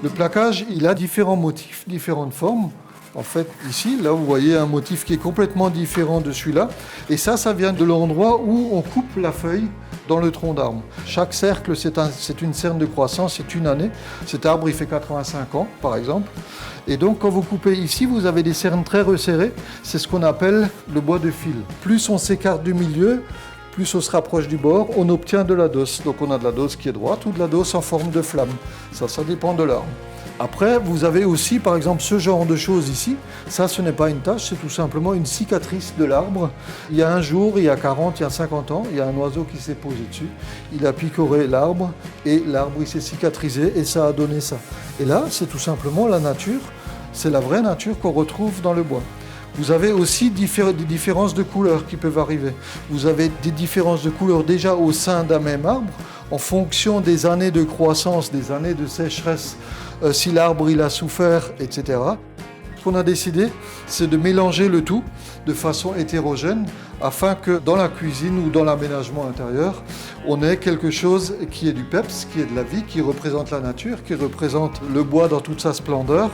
Le plaquage, il a différents motifs, différentes formes. En fait, ici, là, vous voyez un motif qui est complètement différent de celui-là. Et ça vient de l'endroit où on coupe la feuille dans le tronc d'arbre. Chaque cercle, c'est une cerne de croissance, c'est une année. Cet arbre, il fait 85 ans, par exemple. Et donc, quand vous coupez ici, vous avez des cernes très resserrées. C'est ce qu'on appelle le bois de fil. Plus on s'écarte du milieu, plus on se rapproche du bord, on obtient de la dose. Donc, on a de la dose qui est droite ou de la dose en forme de flamme. Ça dépend de l'arbre. Après, vous avez aussi, par exemple, ce genre de choses ici. Ça, ce n'est pas une tache, c'est tout simplement une cicatrice de l'arbre. Il y a un jour, il y a 40, il y a 50 ans, il y a un oiseau qui s'est posé dessus. Il a picoré l'arbre et l'arbre, il s'est cicatrisé et ça a donné ça. Et là, c'est tout simplement la nature. C'est la vraie nature qu'on retrouve dans le bois. Vous avez aussi des différences de couleurs qui peuvent arriver. Vous avez des différences de couleurs déjà au sein d'un même arbre, en fonction des années de croissance, des années de sécheresse, si l'arbre il a souffert, etc. Ce qu'on a décidé, c'est de mélanger le tout de façon hétérogène, afin que dans la cuisine ou dans l'aménagement intérieur, on ait quelque chose qui est du peps, qui est de la vie, qui représente la nature, qui représente le bois dans toute sa splendeur.